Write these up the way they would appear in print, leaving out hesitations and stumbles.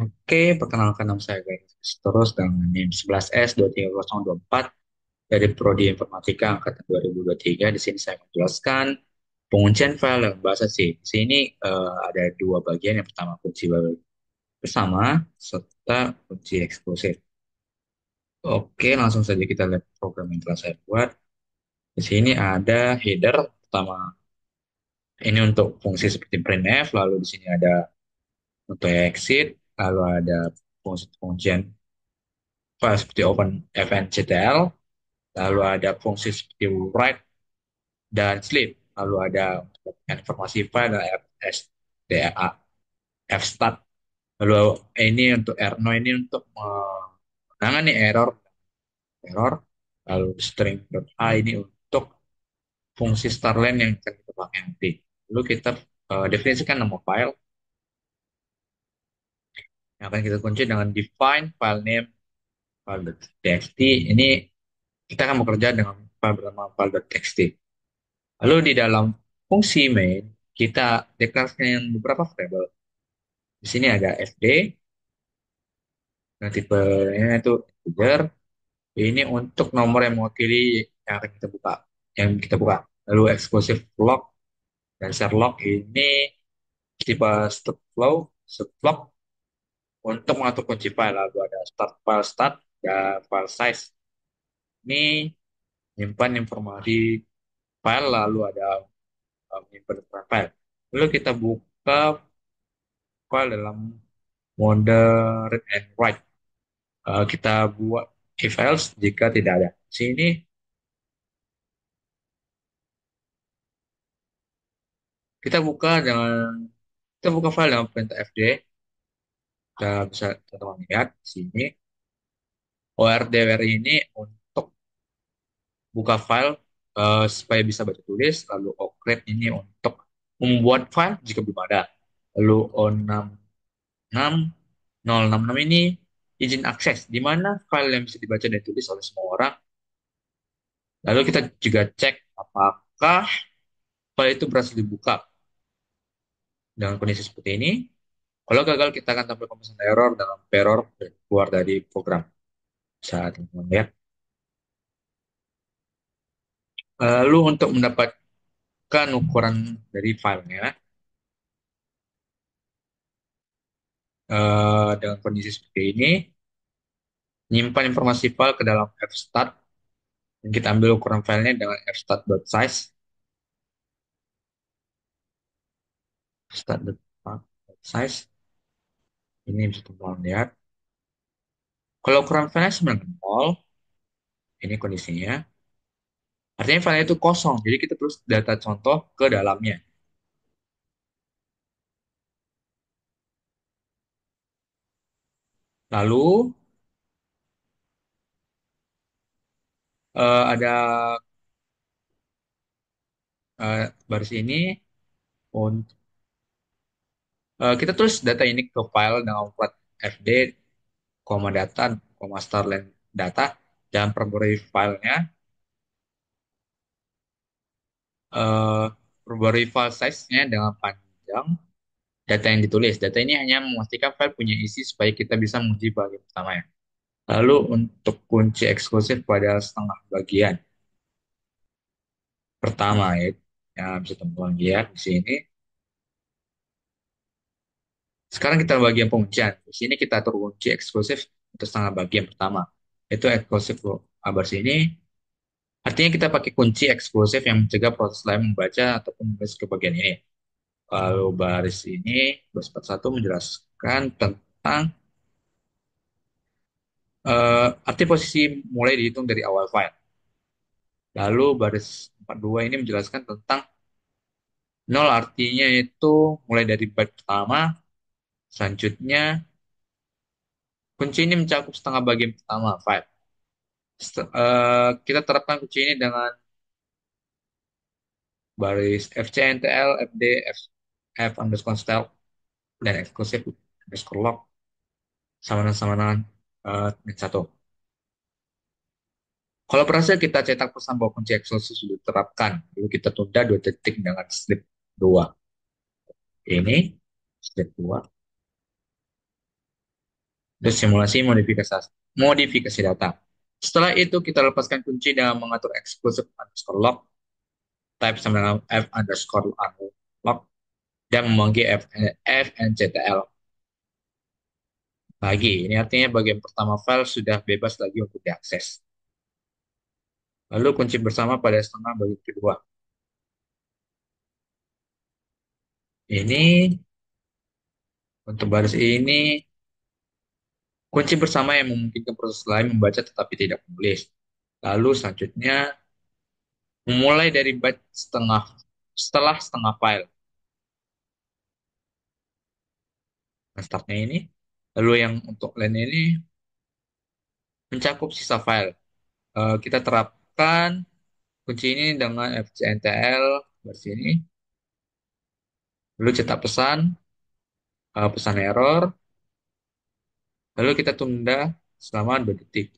Oke, perkenalkan nama saya Gayus terus dengan NIM 11S230024 dari Prodi Informatika Angkatan 2023. Di sini saya menjelaskan penguncian file dalam bahasa C. Di sini ada dua bagian. Yang pertama kunci bersama serta kunci eksklusif. Oke, langsung saja kita lihat program yang telah saya buat. Di sini ada header pertama. Ini untuk fungsi seperti printf, lalu di sini ada untuk exit, lalu ada fungsi penguncian file seperti open fnctl, lalu ada fungsi seperti write dan sleep, lalu ada untuk informasi file dan fsda, fstat, lalu ini untuk R0 ini untuk menangani error, error, lalu string.a ini untuk fungsi starline yang akan kita pakai nanti. Lalu kita definisikan nama file yang akan kita kunci dengan define file name file.txt. Ini kita akan bekerja dengan file bernama file.txt. Lalu di dalam fungsi main, kita deklarasikan beberapa variabel. Di sini ada fd, dan tipenya itu integer. Ini untuk nomor yang mewakili yang akan kita buka, Lalu exclusive log dan share log ini tipe step flow, subflog untuk mengatur kunci file. Lalu ada start file start dan file size. Ini menyimpan informasi file, lalu ada menyimpan file. Lalu kita buka file dalam mode read and write. Kita buat if else jika tidak ada. Sini kita buka dengan kita buka file dengan perintah fd. Kita bisa teman-teman lihat di sini ordwr ini untuk buka file supaya bisa baca tulis, lalu ocreate ini untuk membuat file jika belum ada. Lalu O66 066 ini izin akses, di mana file yang bisa dibaca dan ditulis oleh semua orang. Lalu kita juga cek apakah file itu berhasil dibuka dengan kondisi seperti ini. Kalau gagal, kita akan tampilkan pesan error dengan error dan keluar dari program. Saat teman-teman lihat. Lalu untuk mendapatkan ukuran dari filenya, dengan kondisi seperti ini, nyimpan informasi file ke dalam fstat, dan kita ambil ukuran filenya dengan fstat.size, fstat.size, ini bisa teman-teman lihat. Kalau ukuran filenya 9 ini kondisinya, artinya filenya itu kosong, jadi kita terus data contoh ke dalamnya. Lalu ada baris ini, kita tulis data ini ke file dengan plat fd, data, starline data, dan perbarui filenya, eh, perbarui file size-nya dengan panjang data yang ditulis. Data ini hanya memastikan file punya isi supaya kita bisa menguji bagian pertamanya. Lalu untuk kunci eksklusif pada setengah bagian pertama ya, yang bisa teman-teman lihat di sini. Sekarang kita bagian penguncian. Di sini kita atur kunci eksklusif untuk setengah bagian pertama. Itu eksklusif abars ini. Artinya kita pakai kunci eksklusif yang mencegah proses lain membaca ataupun menulis ke bagian ini. Lalu baris ini, baris 41 menjelaskan tentang arti posisi mulai dihitung dari awal file. Lalu baris 42 ini menjelaskan tentang nol, artinya itu mulai dari byte pertama. Selanjutnya, kunci ini mencakup setengah bagian pertama file. Kita terapkan kunci ini dengan baris fcntl, fd, f underscore style, dan eksklusif underscore log sama dengan min satu. Kalau berhasil kita cetak pesan bahwa kunci eksklusif sudah diterapkan. Lalu kita tunda 2 detik dengan slip 2. Ini slip 2. Terus simulasi modifikasi data. Setelah itu kita lepaskan kunci dengan mengatur exclusive underscore lock, type sama dengan f underscore unlock, dan memanggil fnctl lagi. Ini artinya bagian pertama file sudah bebas lagi untuk diakses. Lalu kunci bersama pada setengah bagian kedua. Ini untuk baris ini kunci bersama yang memungkinkan proses lain membaca tetapi tidak menulis. Lalu selanjutnya memulai dari byte setelah setengah file. Nah, startnya ini. Lalu yang untuk line ini mencakup sisa file. Kita terapkan kunci ini dengan fcntl baris ini. Lalu cetak pesan, pesan error. Lalu kita tunda selama 2 detik.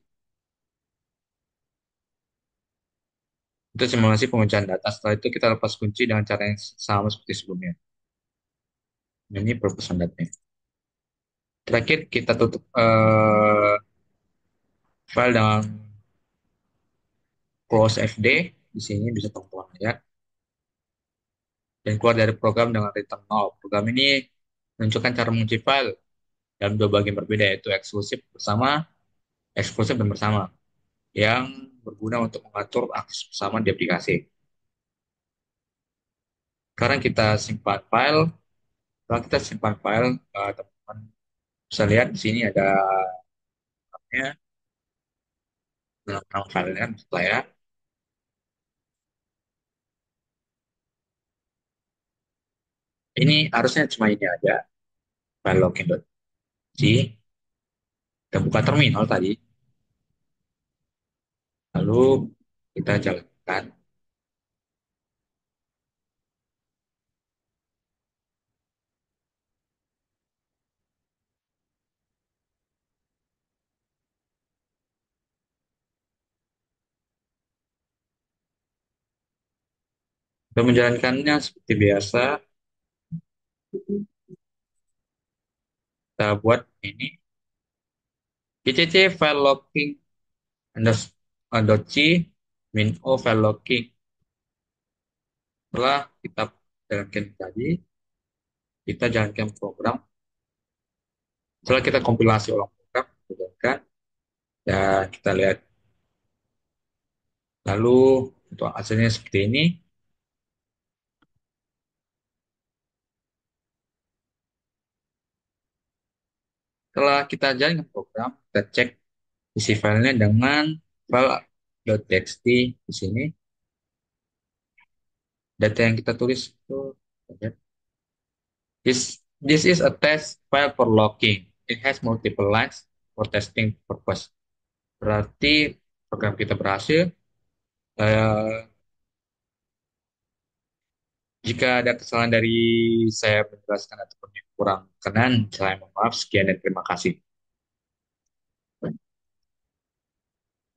Itu simulasi penguncian data. Setelah itu kita lepas kunci dengan cara yang sama seperti sebelumnya. Ini perluasan datanya. Terakhir kita tutup file dengan close fd. Di sini bisa teman-teman lihat. Dan keluar dari program dengan return null. Program ini menunjukkan cara mengunci file dalam dua bagian berbeda, yaitu eksklusif dan bersama, yang berguna untuk mengatur akses bersama di aplikasi. Sekarang kita simpan file. Setelah kita simpan file, teman-teman bisa lihat di sini ada namanya, nama filenya, setelah ya. Ini harusnya cuma ini aja, file login.c. Kita buka terminal tadi, lalu kita jalankan. Kita menjalankannya seperti biasa. Kita buat ini gcc file logging underscore c min o file logging. Setelah kita jalankan tadi, kita jalankan program. Setelah kita kompilasi ulang program, kita jalankan, dan kita lihat. Lalu untuk hasilnya seperti ini. Setelah kita jalankan program, kita cek isi filenya dengan file.txt di sini. Data yang kita tulis itu, this is a test file for logging. It has multiple lines for testing purpose. Berarti program kita berhasil. Eh, Jika ada kesalahan dari saya menjelaskan ataupun yang kurang kenan, saya mohon maaf. Sekian dan terima kasih.